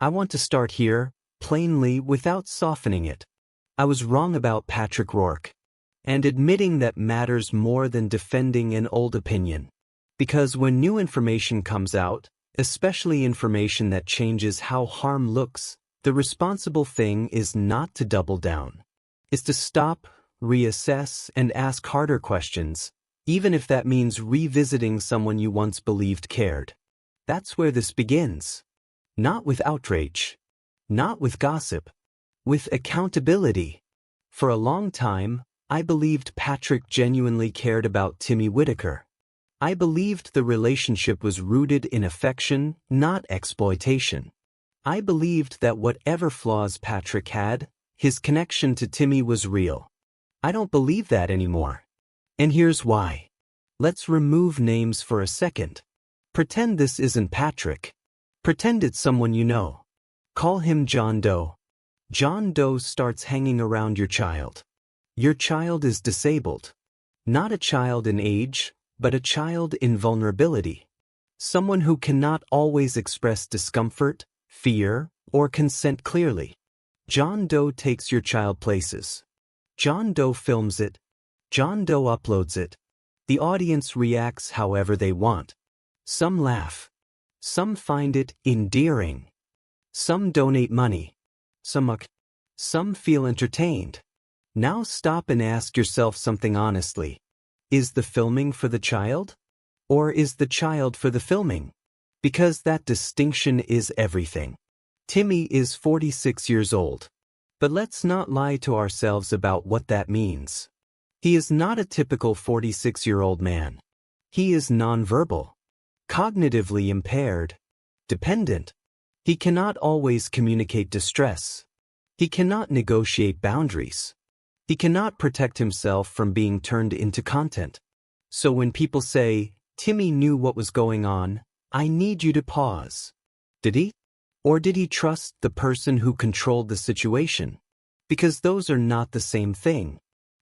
I want to start here, plainly, without softening it. I was wrong about Patrick Rourke. And admitting that matters more than defending an old opinion. Because when new information comes out, especially information that changes how harm looks, the responsible thing is not to double down. Is to stop, reassess, and ask harder questions, even if that means revisiting someone you once believed cared. That's where this begins. Not with outrage. Not with gossip. With accountability. For a long time, I believed Patrick genuinely cared about Timmy Whittaker. I believed the relationship was rooted in affection, not exploitation. I believed that whatever flaws Patrick had, his connection to Timmy was real. I don't believe that anymore. And here's why. Let's remove names for a second. Pretend this isn't Patrick. Pretend it's someone you know. Call him John Doe. John Doe starts hanging around your child. Your child is disabled. Not a child in age, but a child in vulnerability. Someone who cannot always express discomfort, fear, or consent clearly. John Doe takes your child places. John Doe films it. John Doe uploads it. The audience reacts however they want. Some laugh. Some find it endearing. Some donate money. Some feel entertained. Now stop and ask yourself something honestly. Is the filming for the child? Or is the child for the filming? Because that distinction is everything. Timmy is 46 years old. But let's not lie to ourselves about what that means. He is not a typical 46-year-old man. He is nonverbal, cognitively impaired, dependent. He cannot always communicate distress. He cannot negotiate boundaries. He cannot protect himself from being turned into content. So when people say, Timmy knew what was going on, I need you to pause. Did he? Or did he trust the person who controlled the situation? Because those are not the same thing.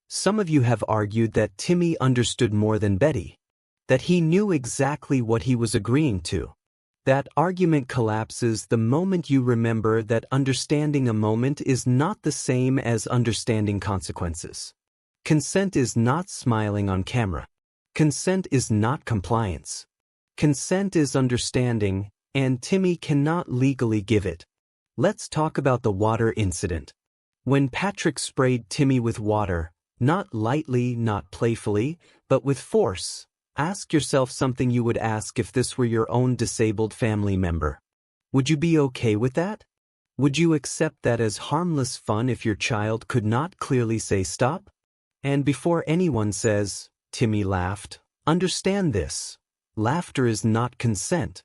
Some of you have argued that Timmy understood more than Betty. That he knew exactly what he was agreeing to. That argument collapses the moment you remember that understanding a moment is not the same as understanding consequences. Consent is not smiling on camera. Consent is not compliance. Consent is understanding, and Timmy cannot legally give it. Let's talk about the water incident. When Patrick sprayed Timmy with water, not lightly, not playfully, but with force, ask yourself something you would ask if this were your own disabled family member. Would you be okay with that? Would you accept that as harmless fun if your child could not clearly say stop? And before anyone says, Timmy laughed, understand this. Laughter is not consent.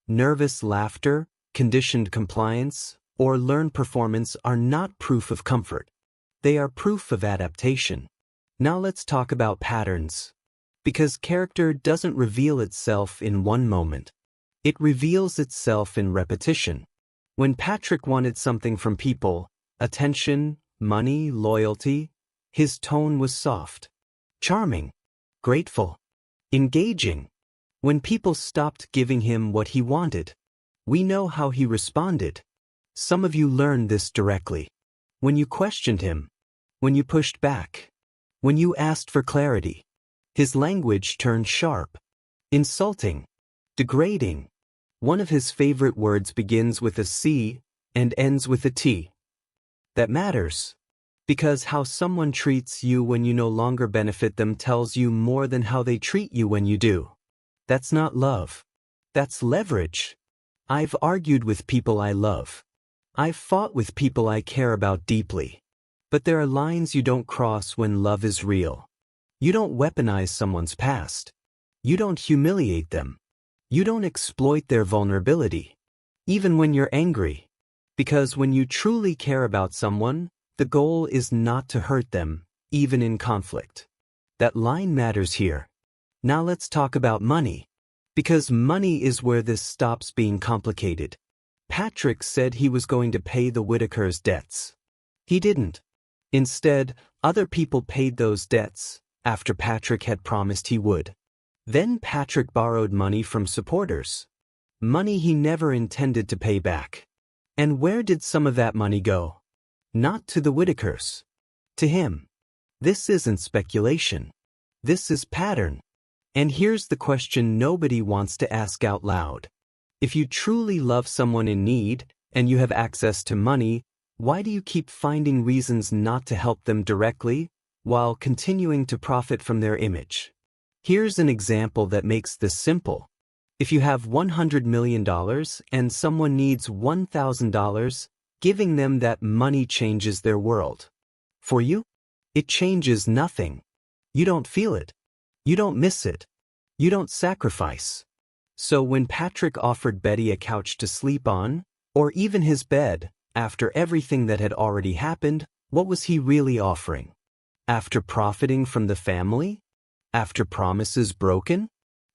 Nervous laughter, conditioned compliance, or learned performance are not proof of comfort. They are proof of adaptation. Now let's talk about patterns. Because character doesn't reveal itself in one moment. It reveals itself in repetition. When Patrick wanted something from people, attention, money, loyalty, his tone was soft, charming, grateful, engaging. When people stopped giving him what he wanted, we know how he responded. Some of you learned this directly. When you questioned him, when you pushed back, when you asked for clarity. His language turned sharp, insulting, degrading. One of his favorite words begins with a C and ends with a T. That matters, because how someone treats you when you no longer benefit them tells you more than how they treat you when you do. That's not love. That's leverage. I've argued with people I love. I've fought with people I care about deeply. But there are lines you don't cross when love is real. You don't weaponize someone's past. You don't humiliate them. You don't exploit their vulnerability, even when you're angry. Because when you truly care about someone, the goal is not to hurt them, even in conflict. That line matters here. Now let's talk about money. Because money is where this stops being complicated. Patrick said he was going to pay the Whittakers' debts. He didn't. Instead, other people paid those debts, after Patrick had promised he would. Then Patrick borrowed money from supporters. Money he never intended to pay back. And where did some of that money go? Not to the Whittakers. To him. This isn't speculation. This is pattern. And here's the question nobody wants to ask out loud. If you truly love someone in need, and you have access to money, why do you keep finding reasons not to help them directly, while continuing to profit from their image? Here's an example that makes this simple. If you have $100 million and someone needs $1,000, giving them that money changes their world. For you, it changes nothing. You don't feel it. You don't miss it. You don't sacrifice. So when Patrick offered Betty a couch to sleep on, or even his bed, after everything that had already happened, what was he really offering? After profiting from the family? After promises broken?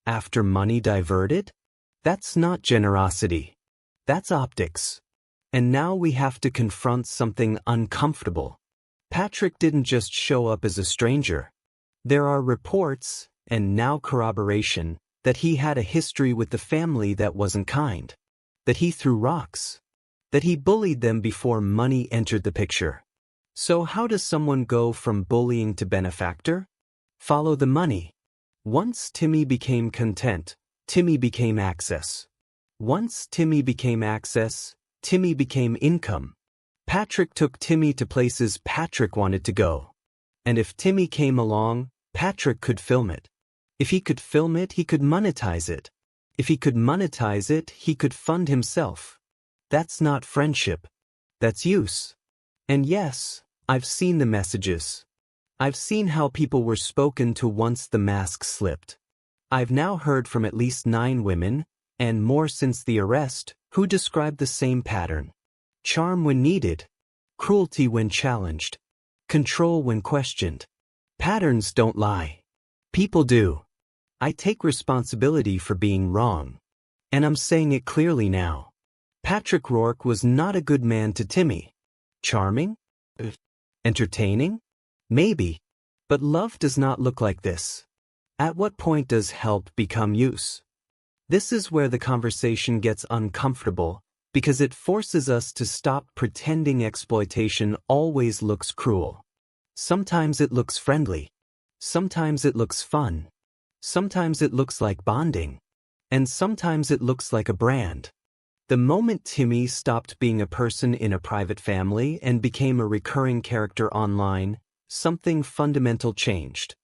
After money diverted? That's not generosity. That's optics. And now we have to confront something uncomfortable. Patrick didn't just show up as a stranger. There are reports, and now corroboration, that he had a history with the family that wasn't kind. That he threw rocks. That he bullied them before money entered the picture. So how does someone go from bullying to benefactor? Follow the money. Once Timmy became content, Timmy became access. Once Timmy became access, Timmy became income. Patrick took Timmy to places Patrick wanted to go. And if Timmy came along, Patrick could film it. If he could film it, he could monetize it. If he could monetize it, he could fund himself. That's not friendship. That's use. And yes, I've seen the messages. I've seen how people were spoken to once the mask slipped. I've now heard from at least 9 women, and more since the arrest, who describe the same pattern. Charm when needed. Cruelty when challenged. Control when questioned. Patterns don't lie. People do. I take responsibility for being wrong. And I'm saying it clearly now. Patrick Rourke was not a good man to Timmy. Charming? Entertaining? Maybe. But love does not look like this. At what point does help become use? This is where the conversation gets uncomfortable, because it forces us to stop pretending exploitation always looks cruel. Sometimes it looks friendly. Sometimes it looks fun. Sometimes it looks like bonding. And sometimes it looks like a brand. The moment Timmy stopped being a person in a private family and became a recurring character online, something fundamental changed.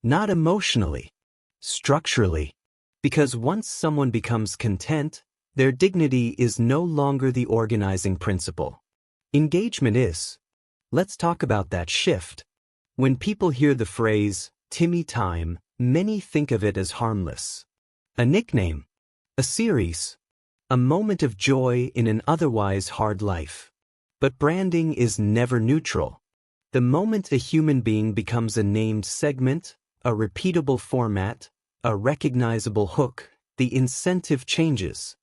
Not emotionally. Structurally. Because once someone becomes content, their dignity is no longer the organizing principle. Engagement is. Let's talk about that shift. When people hear the phrase, Timmy time, many think of it as harmless. A nickname. A series. A moment of joy in an otherwise hard life. But branding is never neutral. The moment a human being becomes a named segment, a repeatable format, a recognizable hook, the incentive changes.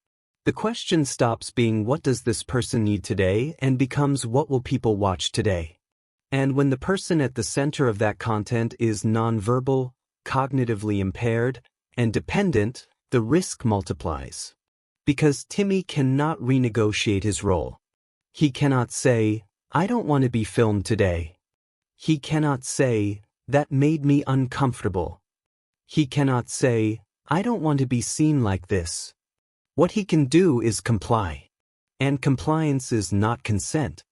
The question stops being what does this person need today and becomes what will people watch today. And when the person at the center of that content is nonverbal, cognitively impaired, and dependent, the risk multiplies. Because Timmy cannot renegotiate his role. He cannot say, I don't want to be filmed today. He cannot say, that made me uncomfortable. He cannot say, I don't want to be seen like this. What he can do is comply. And compliance is not consent.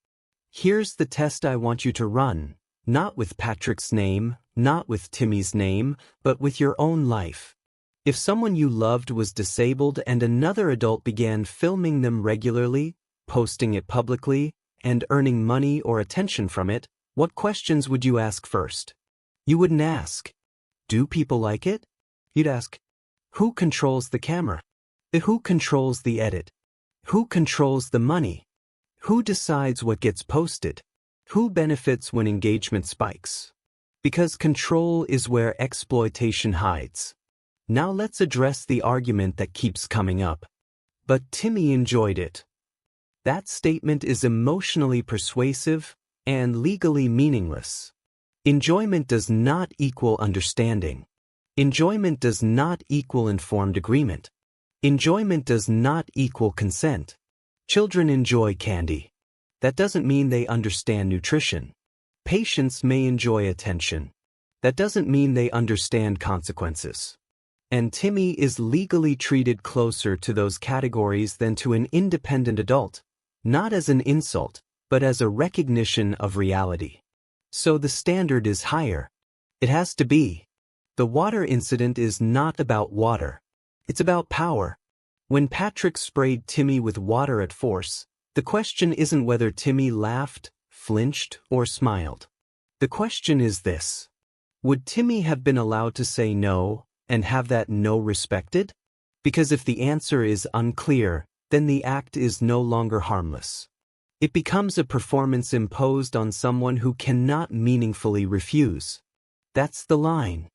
Here's the test I want you to run, not with Patrick's name, not with Timmy's name, but with your own life. If someone you loved was disabled and another adult began filming them regularly, posting it publicly, and earning money or attention from it, what questions would you ask first? You wouldn't ask, do people like it? You'd ask, who controls the camera? Who controls the edit? Who controls the money? Who decides what gets posted? Who benefits when engagement spikes? Because control is where exploitation hides. Now let's address the argument that keeps coming up. But Timmy enjoyed it. That statement is emotionally persuasive and legally meaningless. Enjoyment does not equal understanding. Enjoyment does not equal informed agreement. Enjoyment does not equal consent. Children enjoy candy. That doesn't mean they understand nutrition. Patients may enjoy attention. That doesn't mean they understand consequences. And Timmy is legally treated closer to those categories than to an independent adult, not as an insult, but as a recognition of reality. So the standard is higher. It has to be. The water incident is not about water. It's about power. When Patrick sprayed Timmy with water at force, the question isn't whether Timmy laughed, flinched, or smiled. The question is this: would Timmy have been allowed to say no, and have that no respected? Because if the answer is unclear, then the act is no longer harmless. It becomes a performance imposed on someone who cannot meaningfully refuse. That's the line.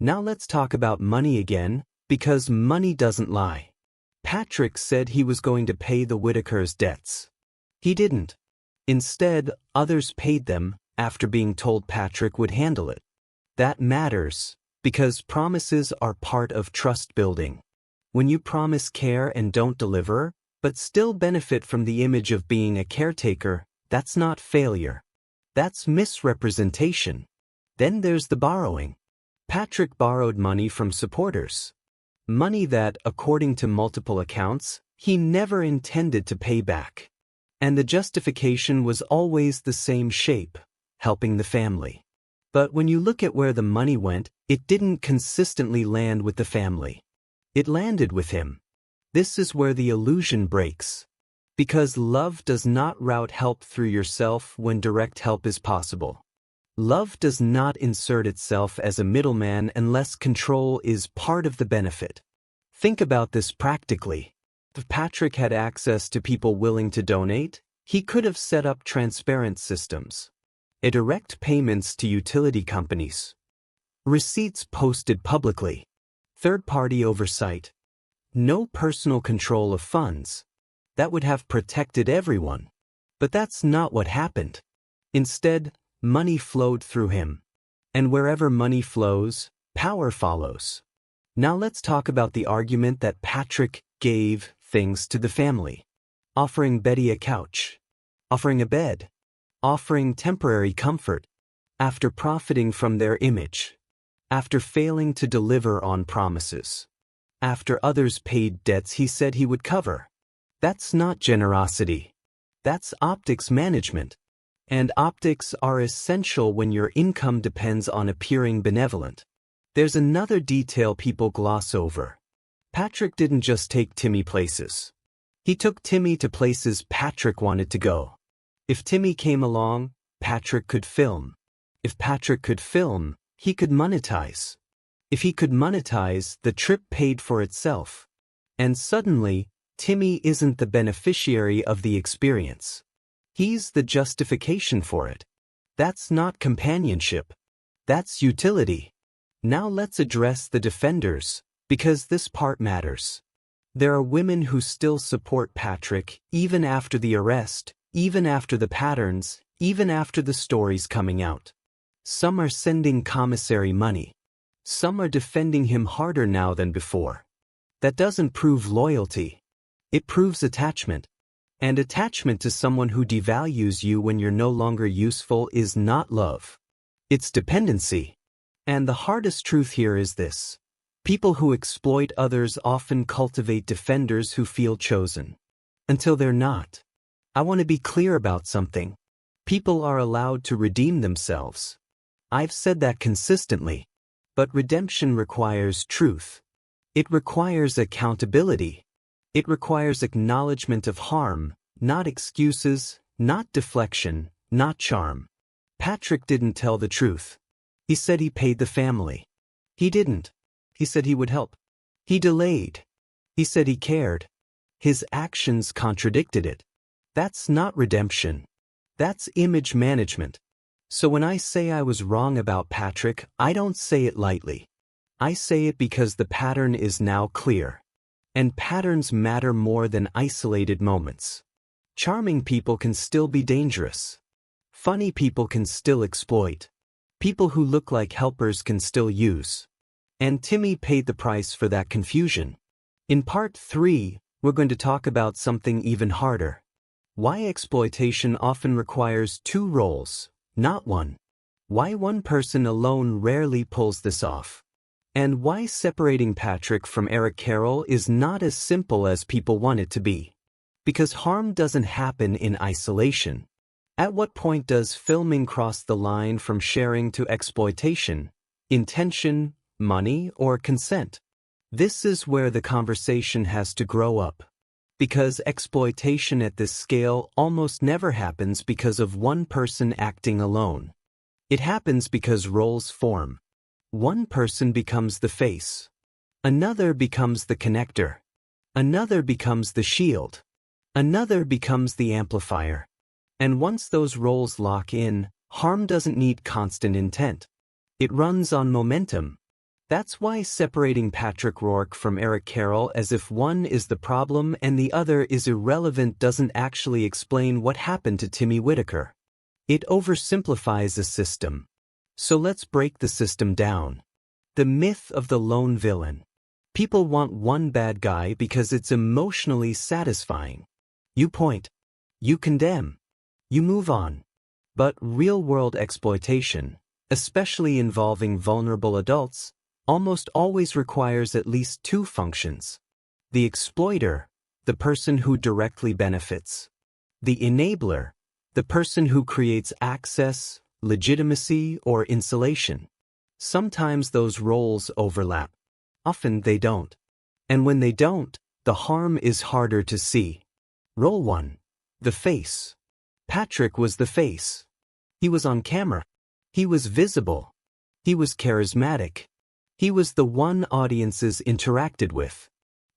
Now let's talk about money again, because money doesn't lie. Patrick said he was going to pay the Whittakers' debts. He didn't. Instead, others paid them after being told Patrick would handle it. That matters, because promises are part of trust building. When you promise care and don't deliver, but still benefit from the image of being a caretaker, that's not failure. That's misrepresentation. Then there's the borrowing. Patrick borrowed money from supporters. Money that, according to multiple accounts, he never intended to pay back. And the justification was always the same shape: helping the family. But when you look at where the money went, it didn't consistently land with the family. It landed with him. This is where the illusion breaks. Because love does not route help through yourself when direct help is possible. Love does not insert itself as a middleman unless control is part of the benefit. Think about this practically. If Patrick had access to people willing to donate, he could have set up transparent systems. Direct payments to utility companies. Receipts posted publicly. Third-party oversight. No personal control of funds. That would have protected everyone. But that's not what happened. Instead, money flowed through him. And wherever money flows, power follows. Now let's talk about the argument that Patrick gave things to the family. Offering Betty a couch. Offering a bed. Offering temporary comfort. After profiting from their image. After failing to deliver on promises. After others paid debts he said he would cover. That's not generosity. That's optics management. And optics are essential when your income depends on appearing benevolent. There's another detail people gloss over. Patrick didn't just take Timmy places. He took Timmy to places Patrick wanted to go. If Timmy came along, Patrick could film. If Patrick could film, he could monetize. If he could monetize, the trip paid for itself. And suddenly, Timmy isn't the beneficiary of the experience. He's the justification for it. That's not companionship. That's utility. Now let's address the defenders, because this part matters. There are women who still support Patrick, even after the arrest, even after the patterns, even after the stories coming out. Some are sending commissary money. Some are defending him harder now than before. That doesn't prove loyalty. It proves attachment. And attachment to someone who devalues you when you're no longer useful is not love. It's dependency. And the hardest truth here is this: people who exploit others often cultivate defenders who feel chosen. Until they're not. I want to be clear about something. People are allowed to redeem themselves. I've said that consistently. But redemption requires truth. It requires accountability. It requires acknowledgement of harm, not excuses, not deflection, not charm. Patrick didn't tell the truth. He said he paid the family. He didn't. He said he would help. He delayed. He said he cared. His actions contradicted it. That's not redemption. That's image management. So when I say I was wrong about Patrick, I don't say it lightly. I say it because the pattern is now clear. And patterns matter more than isolated moments. Charming people can still be dangerous. Funny people can still exploit. People who look like helpers can still use. And Timmy paid the price for that confusion. In part 3, we're going to talk about something even harder. Why exploitation often requires two roles, not one. Why one person alone rarely pulls this off. And why separating Patrick from Eric Carroll is not as simple as people want it to be. Because harm doesn't happen in isolation. At what point does filming cross the line from sharing to exploitation, intention, money, or consent? This is where the conversation has to grow up. Because exploitation at this scale almost never happens because of one person acting alone. It happens because roles form. One person becomes the face. Another becomes the connector. Another becomes the shield. Another becomes the amplifier. And once those roles lock in, harm doesn't need constant intent. It runs on momentum. That's why separating Patrick Rourke from Eric Carroll as if one is the problem and the other is irrelevant doesn't actually explain what happened to Timmy Whittaker. It oversimplifies a system. So let's break the system down. The myth of the lone villain. People want one bad guy because it's emotionally satisfying. You point. You condemn. You move on. But real-world exploitation, especially involving vulnerable adults, almost always requires at least two functions. The exploiter, the person who directly benefits. The enabler, the person who creates access, legitimacy, or insulation. Sometimes those roles overlap. Often they don't. And when they don't, the harm is harder to see. Role 1. The face. Patrick was the face. He was on camera. He was visible. He was charismatic. He was the one audiences interacted with.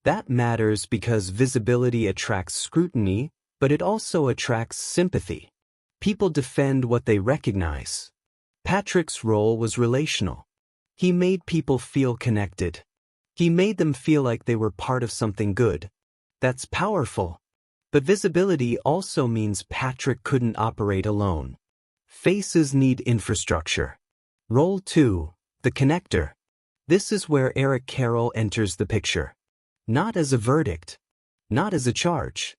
That matters because visibility attracts scrutiny, but it also attracts sympathy. People defend what they recognize. Patrick's role was relational. He made people feel connected. He made them feel like they were part of something good. That's powerful. But visibility also means Patrick couldn't operate alone. Faces need infrastructure. Role 2, the connector. This is where Eric Carroll enters the picture. Not as a verdict. Not as a charge.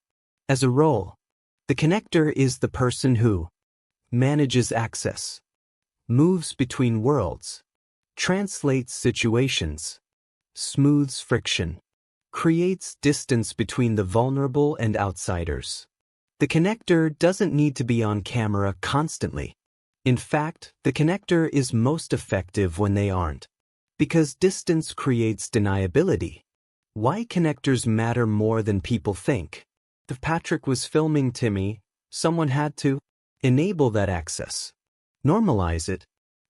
As a role. The connector is the person who manages access, moves between worlds, translates situations, smooths friction, creates distance between the vulnerable and outsiders. The connector doesn't need to be on camera constantly. In fact, the connector is most effective when they aren't. Because distance creates deniability. Why connectors matter more than people think. If Patrick was filming Timmy, someone had to enable that access, normalize it,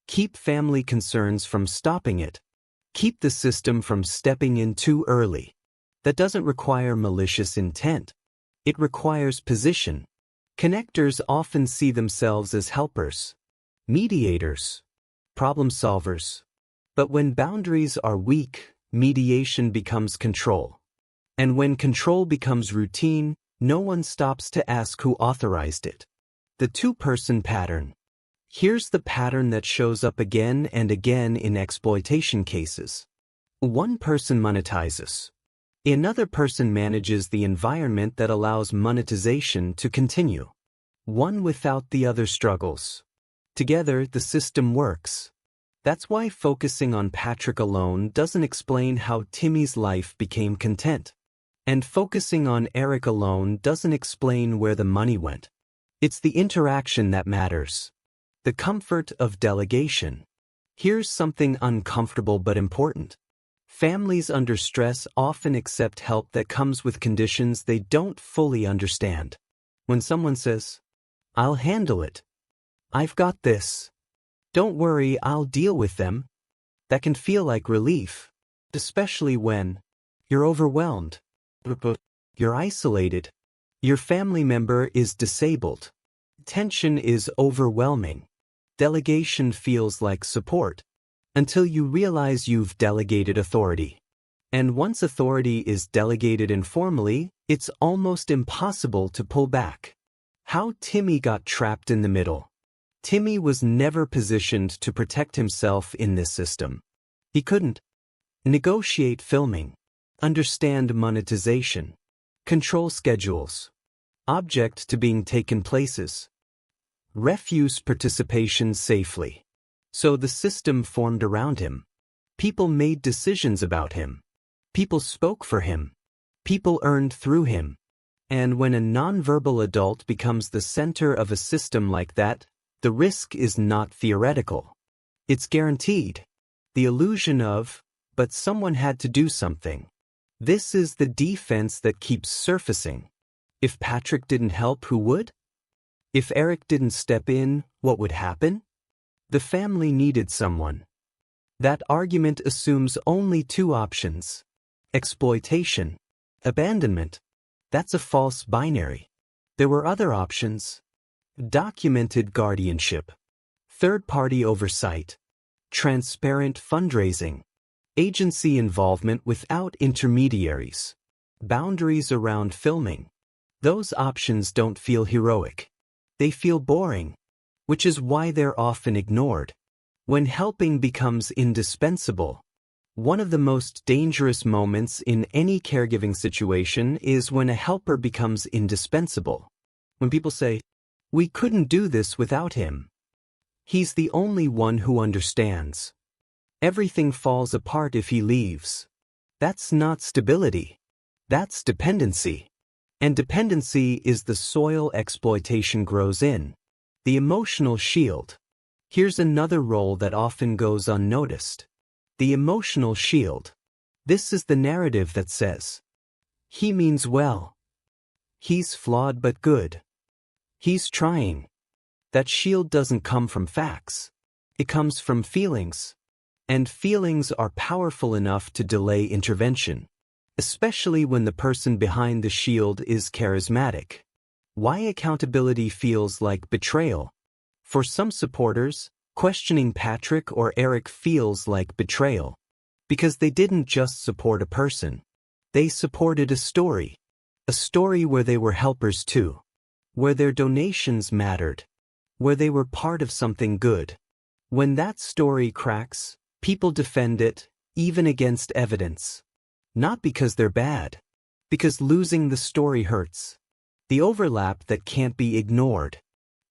keep family concerns from stopping it, keep the system from stepping in too early. That doesn't require malicious intent. It requires position. Connectors often see themselves as helpers, mediators, problem solvers. But when boundaries are weak, mediation becomes control. And when control becomes routine, no one stops to ask who authorized it. The two-person pattern. Here's the pattern that shows up again and again in exploitation cases. One person monetizes. Another person manages the environment that allows monetization to continue. One without the other struggles. Together, the system works. That's why focusing on Patrick alone doesn't explain how Timmy's life became content. And focusing on Eric alone doesn't explain where the money went. It's the interaction that matters. The comfort of delegation. Here's something uncomfortable but important. Families under stress often accept help that comes with conditions they don't fully understand. When someone says, "I'll handle it. I've got this. Don't worry, I'll deal with them," that can feel like relief, especially when you're overwhelmed, you're isolated, your family member is disabled. Tension is overwhelming. Delegation feels like support, until you realize you've delegated authority. And once authority is delegated informally, it's almost impossible to pull back. How Timmy got trapped in the middle. Timmy was never positioned to protect himself in this system. He couldn't negotiate filming, understand monetization, control schedules, object to being taken places, refuse participation safely. So the system formed around him. People made decisions about him. People spoke for him. People earned through him. And when a nonverbal adult becomes the center of a system like that, the risk is not theoretical. It's guaranteed. The illusion of, but someone had to do something. This is the defense that keeps surfacing. If Patrick didn't help, who would? If Eric didn't step in, what would happen? The family needed someone. That argument assumes only two options: exploitation, abandonment. That's a false binary. There were other options: documented guardianship, third-party oversight, transparent fundraising, agency involvement without intermediaries, boundaries around filming. Those options don't feel heroic. They feel boring, which is why they're often ignored. When helping becomes indispensable, one of the most dangerous moments in any caregiving situation is when a helper becomes indispensable. When people say, "We couldn't do this without him. He's the only one who understands. Everything falls apart if he leaves." That's not stability. That's dependency. And dependency is the soil exploitation grows in. The emotional shield. Here's another role that often goes unnoticed. The emotional shield. This is the narrative that says, he means well. He's flawed but good. He's trying. That shield doesn't come from facts. It comes from feelings. And feelings are powerful enough to delay intervention, especially when the person behind the shield is charismatic. Why accountability feels like betrayal. For some supporters, questioning Patrick or Eric feels like betrayal. Because they didn't just support a person. They supported a story. A story where they were helpers too. Where their donations mattered. Where they were part of something good. When that story cracks, people defend it, even against evidence. Not because they're bad. Because losing the story hurts. The overlap that can't be ignored.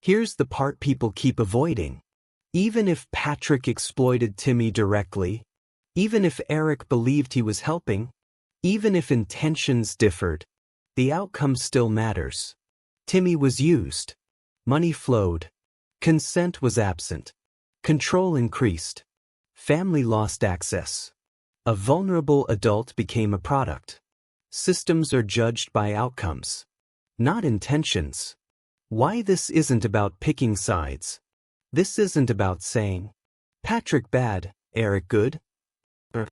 Here's the part people keep avoiding. Even if Patrick exploited Timmy directly, even if Eric believed he was helping, even if intentions differed, the outcome still matters. Timmy was used. Money flowed. Consent was absent. Control increased. Family lost access. A vulnerable adult became a product. Systems are judged by outcomes, not intentions. Why this isn't about picking sides. This isn't about saying, Patrick bad, Eric good. Or,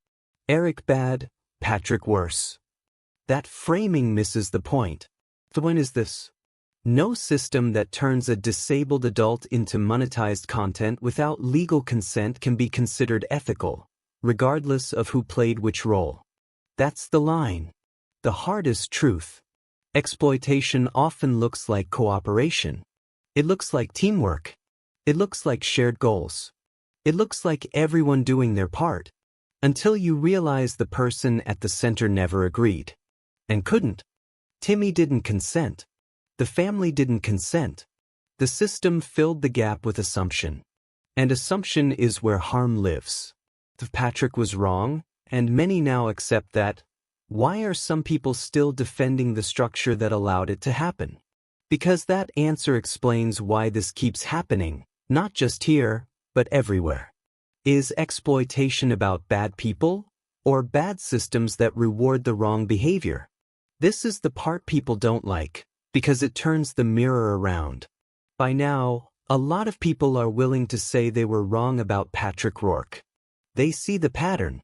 Eric bad, Patrick worse. That framing misses the point. The point is this. No system that turns a disabled adult into monetized content without legal consent can be considered ethical, regardless of who played which role. That's the line. The hardest truth. Exploitation often looks like cooperation. It looks like teamwork. It looks like shared goals. It looks like everyone doing their part. Until you realize the person at the center never agreed. And couldn't. Timmy didn't consent. The family didn't consent. The system filled the gap with assumption. And assumption is where harm lives. If Patrick was wrong, and many now accept that, why are some people still defending the structure that allowed it to happen? Because that answer explains why this keeps happening, not just here, but everywhere. Is exploitation about bad people, or bad systems that reward the wrong behavior? This is the part people don't like, because it turns the mirror around. By now, a lot of people are willing to say they were wrong about Patrick Rourke. They see the pattern.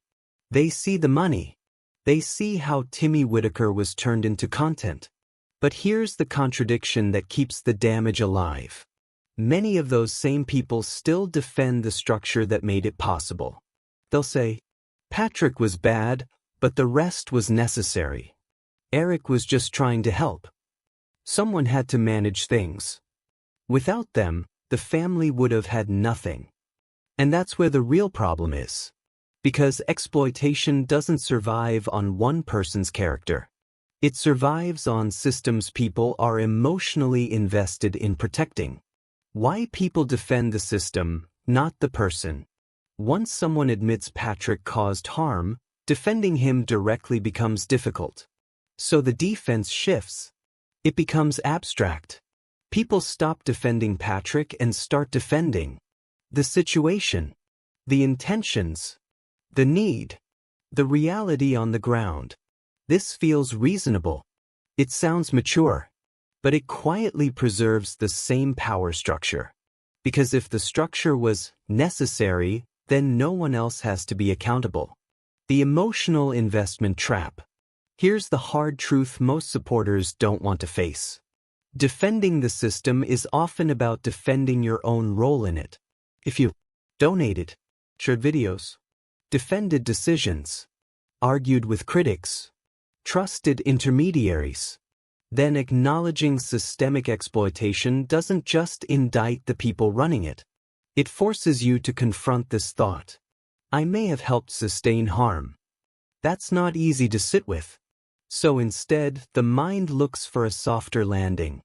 They see the money. They see how Timmy Whittaker was turned into content. But here's the contradiction that keeps the damage alive. Many of those same people still defend the structure that made it possible. They'll say, Patrick was bad, but the rest was necessary. Eric was just trying to help. Someone had to manage things. Without them, the family would have had nothing. And that's where the real problem is. Because exploitation doesn't survive on one person's character. It survives on systems people are emotionally invested in protecting. Why people defend the system, not the person. Once someone admits Patrick caused harm, defending him directly becomes difficult. So the defense shifts. It becomes abstract. People stop defending Patrick and start defending the situation, the intentions, the need, the reality on the ground. This feels reasonable. It sounds mature, but it quietly preserves the same power structure. Because if the structure was necessary, then no one else has to be accountable. The emotional investment trap. Here's the hard truth most supporters don't want to face. Defending the system is often about defending your own role in it. If you donated, shared videos, defended decisions, argued with critics, trusted intermediaries, then acknowledging systemic exploitation doesn't just indict the people running it. It forces you to confront this thought. I may have helped sustain harm. That's not easy to sit with. So instead, the mind looks for a softer landing.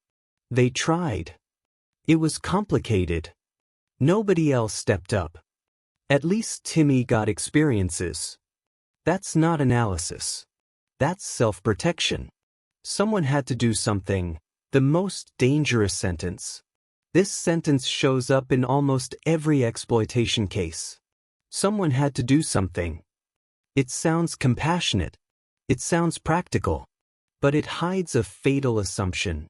They tried. It was complicated. Nobody else stepped up. At least Timmy got experiences. That's not analysis. That's self-protection. Someone had to do something. The most dangerous sentence. This sentence shows up in almost every exploitation case. Someone had to do something. It sounds compassionate. It sounds practical. But it hides a fatal assumption.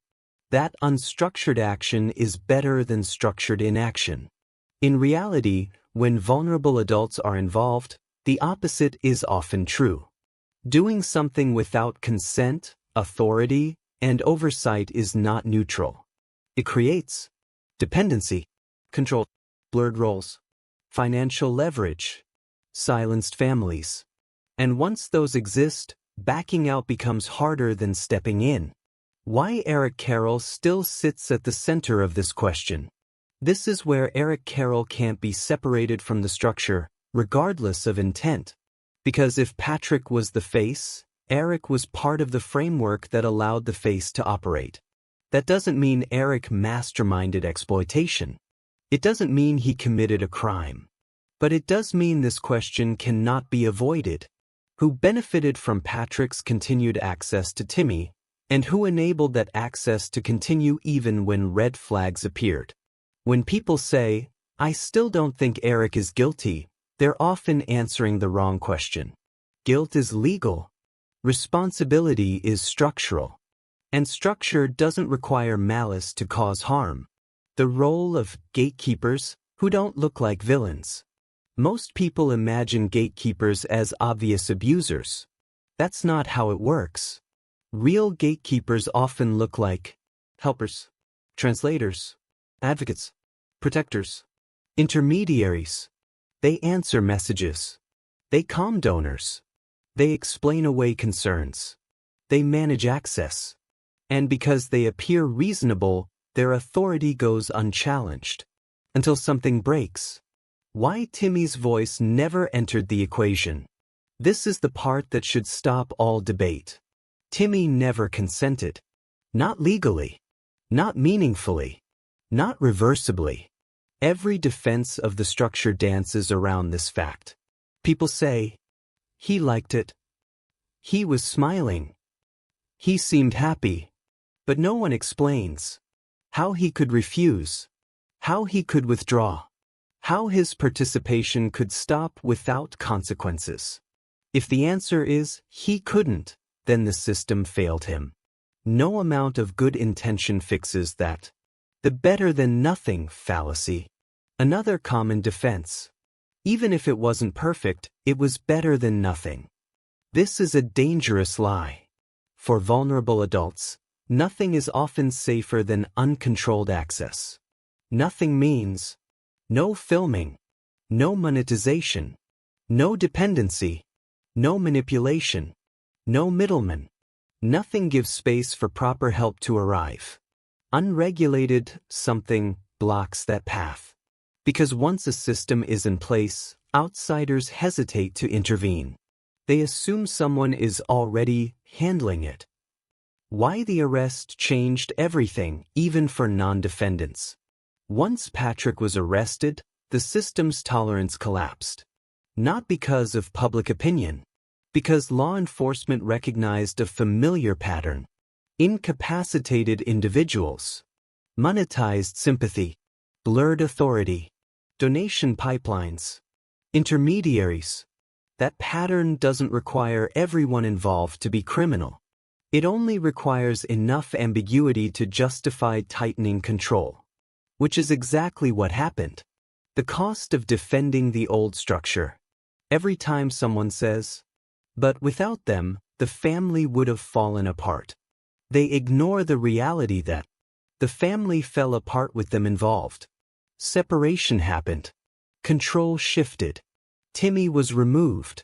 That unstructured action is better than structured inaction. In reality, when vulnerable adults are involved, the opposite is often true. Doing something without consent, authority, and oversight is not neutral. It creates dependency, control, blurred roles, financial leverage, silenced families. And once those exist, backing out becomes harder than stepping in. Why Eric Carroll still sits at the center of this question. This is where Eric Carroll can't be separated from the structure, regardless of intent. Because if Patrick was the face, Eric was part of the framework that allowed the face to operate. That doesn't mean Eric masterminded exploitation. It doesn't mean he committed a crime. But it does mean this question cannot be avoided. Who benefited from Patrick's continued access to Timmy, and who enabled that access to continue even when red flags appeared? When people say, "I still don't think Eric is guilty," they're often answering the wrong question. Guilt is legal. Responsibility is structural. And structure doesn't require malice to cause harm. The role of gatekeepers, who don't look like villains. Most people imagine gatekeepers as obvious abusers. That's not how it works. Real gatekeepers often look like helpers, translators, advocates, protectors, intermediaries. They answer messages. They calm donors. They explain away concerns. They manage access. And because they appear reasonable, their authority goes unchallenged. Until something breaks. Why Timmy's voice never entered the equation. This is the part that should stop all debate. Timmy never consented. Not legally. Not meaningfully. Not reversibly. Every defense of the structure dances around this fact. People say, he liked it. He was smiling. He seemed happy. But no one explains how he could refuse, how he could withdraw, how his participation could stop without consequences. If the answer is he couldn't, then the system failed him. No amount of good intention fixes that. The better than nothing fallacy. Another common defense. Even if it wasn't perfect, it was better than nothing. This is a dangerous lie. For vulnerable adults, nothing is often safer than uncontrolled access. Nothing means no filming, no monetization, no dependency, no manipulation, no middleman. Nothing gives space for proper help to arrive. Unregulated something blocks that path. Because once a system is in place, outsiders hesitate to intervene. They assume someone is already handling it. Why the arrest changed everything, even for non-defendants. Once Patrick was arrested, the system's tolerance collapsed. Not because of public opinion, because law enforcement recognized a familiar pattern. Incapacitated individuals, monetized sympathy, blurred authority, donation pipelines, intermediaries. That pattern doesn't require everyone involved to be criminal. It only requires enough ambiguity to justify tightening control. Which is exactly what happened. The cost of defending the old structure. Every time someone says, "But without them, the family would have fallen apart," they ignore the reality that the family fell apart with them involved. Separation happened. Control shifted. Timmy was removed.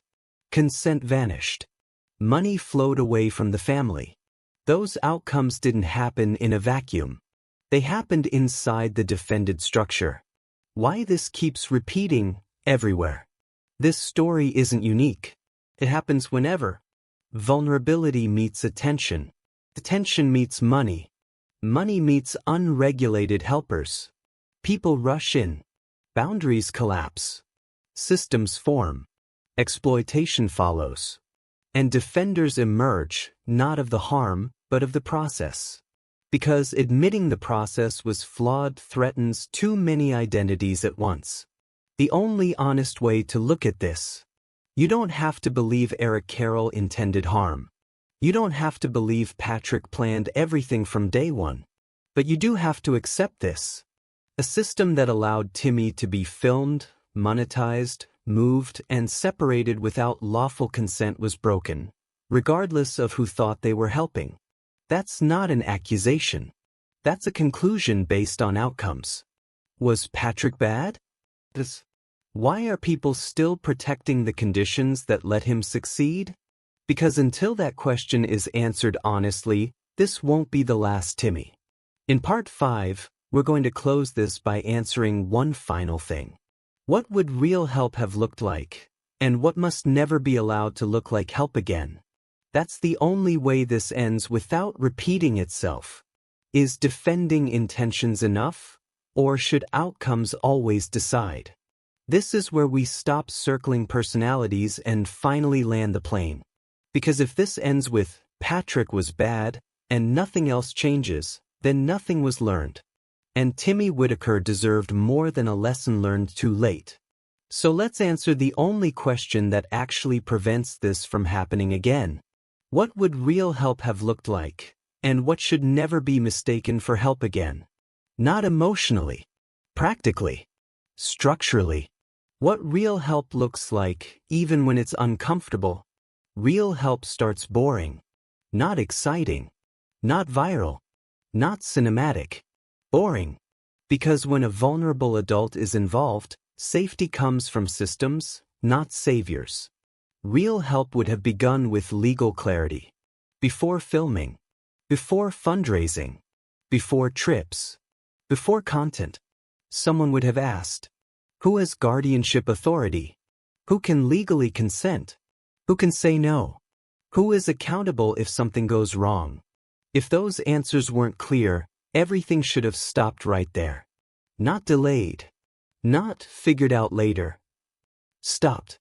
Consent vanished. Money flowed away from the family. Those outcomes didn't happen in a vacuum. They happened inside the defended structure. Why this keeps repeating everywhere? This story isn't unique. It happens whenever vulnerability meets attention. Attention meets money. Money meets unregulated helpers. People rush in. Boundaries collapse. Systems form. Exploitation follows. And defenders emerge, not of the harm, but of the process. Because admitting the process was flawed threatens too many identities at once. The only honest way to look at this. You don't have to believe Eric Carroll intended harm. You don't have to believe Patrick planned everything from day one. But you do have to accept this. A system that allowed Timmy to be filmed, monetized, moved, and separated without lawful consent was broken, regardless of who thought they were helping. That's not an accusation. That's a conclusion based on outcomes. Was Patrick bad? Why are people still protecting the conditions that let him succeed? Because until that question is answered honestly, this won't be the last Timmy. In part 5, we're going to close this by answering one final thing. What would real help have looked like? And what must never be allowed to look like help again? That's the only way this ends without repeating itself. Is defending intentions enough? Or should outcomes always decide? This is where we stop circling personalities and finally land the plane. Because if this ends with, Patrick was bad, and nothing else changes, then nothing was learned. And Timmy Whittaker deserved more than a lesson learned too late. So let's answer the only question that actually prevents this from happening again. What would real help have looked like? And what should never be mistaken for help again? Not emotionally. Practically. Structurally. What real help looks like, even when it's uncomfortable. Real help starts boring. Not exciting. Not viral. Not cinematic. Boring. Because when a vulnerable adult is involved, safety comes from systems, not saviors. Real help would have begun with legal clarity. Before filming. Before fundraising. Before trips. Before content. Someone would have asked, who has guardianship authority? Who can legally consent? Who can say no? Who is accountable if something goes wrong? If those answers weren't clear, everything should have stopped right there. Not delayed. Not figured out later. Stopped.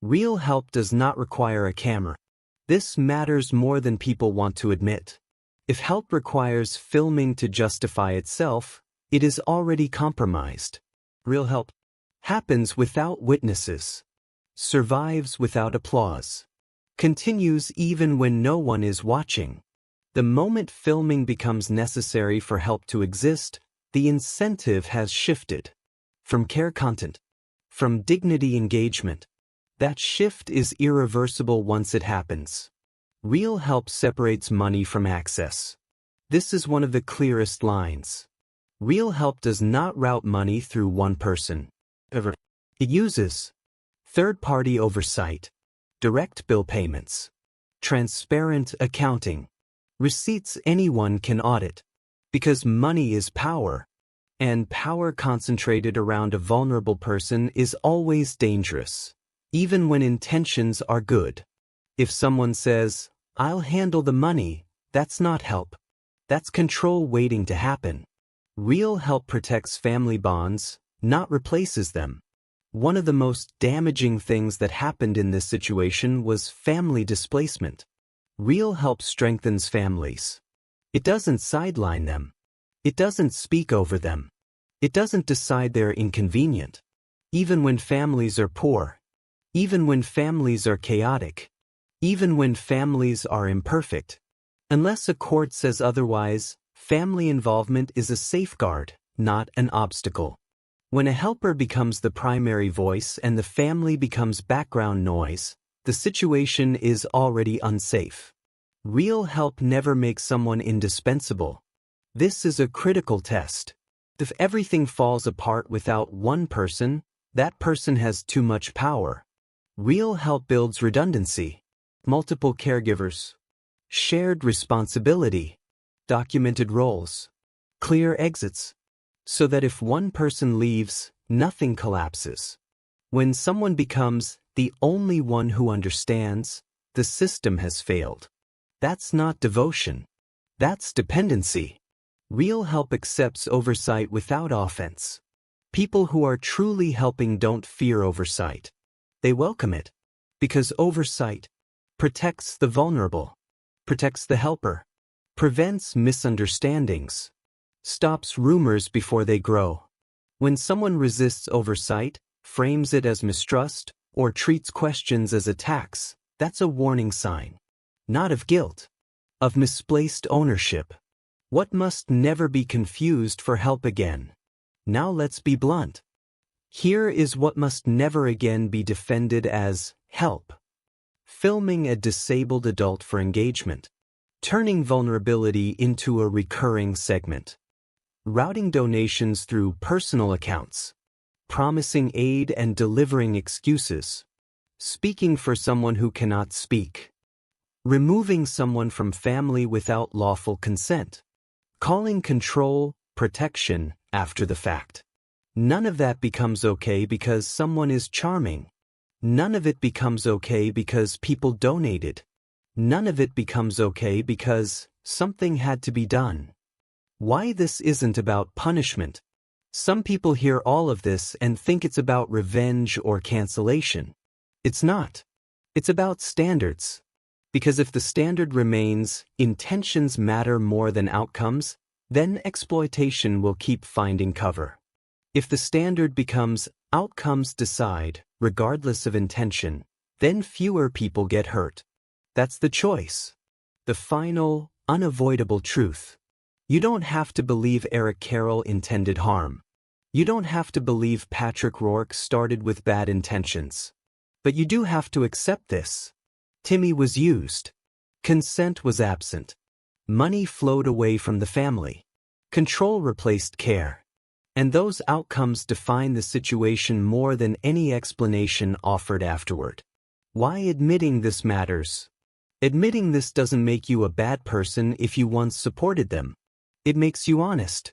Real help does not require a camera. This matters more than people want to admit. If help requires filming to justify itself, it is already compromised. Real help happens without witnesses, survives without applause, continues even when no one is watching. The moment filming becomes necessary for help to exist, the incentive has shifted. From care content, from dignity engagement. That shift is irreversible once it happens. Real help separates money from access. This is one of the clearest lines. Real help does not route money through one person. Ever. It uses third-party oversight, direct bill payments, transparent accounting, receipts anyone can audit. Because money is power, and power concentrated around a vulnerable person is always dangerous, even when intentions are good. If someone says, I'll handle the money, That's not help. That's control waiting to happen. Real help protects family bonds, not replaces them. One of the most damaging things that happened in this situation was family displacement. Real help strengthens families. It doesn't sideline them. It doesn't speak over them. It doesn't decide they're inconvenient. Even when families are poor. Even when families are chaotic. Even when families are imperfect. Unless a court says otherwise, family involvement is a safeguard, not an obstacle. When a helper becomes the primary voice and the family becomes background noise, the situation is already unsafe. Real help never makes someone indispensable. This is a critical test. If everything falls apart without one person, that person has too much power. Real help builds redundancy, multiple caregivers, shared responsibility, documented roles, clear exits, so that if one person leaves, nothing collapses. When someone becomes the only one who understands, the system has failed. That's not devotion. That's dependency. Real help accepts oversight without offense. People who are truly helping don't fear oversight. They welcome it. Because oversight protects the vulnerable, protects the helper, prevents misunderstandings, stops rumors before they grow. When someone resists oversight, frames it as mistrust, or treats questions as attacks, that's a warning sign. Not of guilt, of misplaced ownership. What must never be confused for help again. Now let's be blunt. Here is what must never again be defended as help. Filming a disabled adult for engagement. Turning vulnerability into a recurring segment. Routing donations through personal accounts. Promising aid and delivering excuses. Speaking for someone who cannot speak. Removing someone from family without lawful consent. Calling control, protection, after the fact. None of that becomes okay because someone is charming. None of it becomes okay because people donated. None of it becomes okay because something had to be done. Why this isn't about punishment. Some people hear all of this and think it's about revenge or cancellation. It's not. It's about standards. Because if the standard remains, intentions matter more than outcomes, then exploitation will keep finding cover. If the standard becomes outcomes decide, regardless of intention, then fewer people get hurt. That's the choice. The final, unavoidable truth. You don't have to believe Eric Carroll intended harm. You don't have to believe Patrick Rourke started with bad intentions. But you do have to accept this. Timmy was used. Consent was absent. Money flowed away from the family. Control replaced care. And those outcomes define the situation more than any explanation offered afterward. Why admitting this matters? Admitting this doesn't make you a bad person if you once supported them. It makes you honest.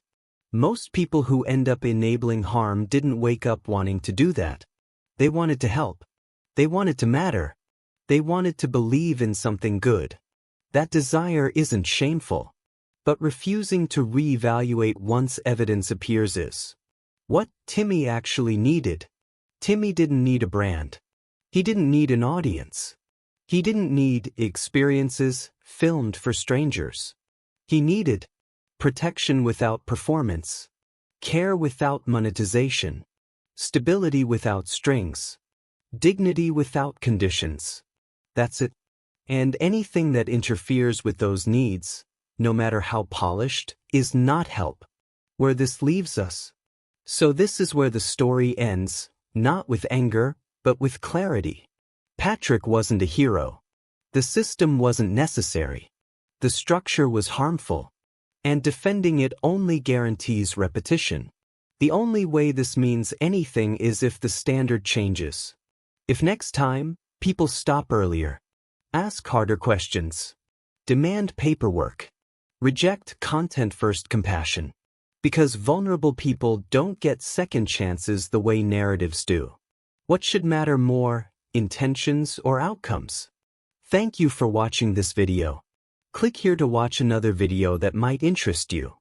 Most people who end up enabling harm didn't wake up wanting to do that. They wanted to help. They wanted to matter. They wanted to believe in something good. That desire isn't shameful. But refusing to reevaluate once evidence appears is what Timmy actually needed. Timmy didn't need a brand. He didn't need an audience. He didn't need experiences filmed for strangers. He needed protection without performance, care without monetization, stability without strings, dignity without conditions. That's it. And anything that interferes with those needs, no matter how polished, is not help. Where this leaves us. So this is where the story ends, not with anger, but with clarity. Patrick wasn't a hero. The system wasn't necessary. The structure was harmful. And defending it only guarantees repetition. The only way this means anything is if the standard changes. If next time, people stop earlier. Ask harder questions. Demand paperwork. Reject content-first compassion. Because vulnerable people don't get second chances the way narratives do. What should matter more, intentions or outcomes? Thank you for watching this video. Click here to watch another video that might interest you.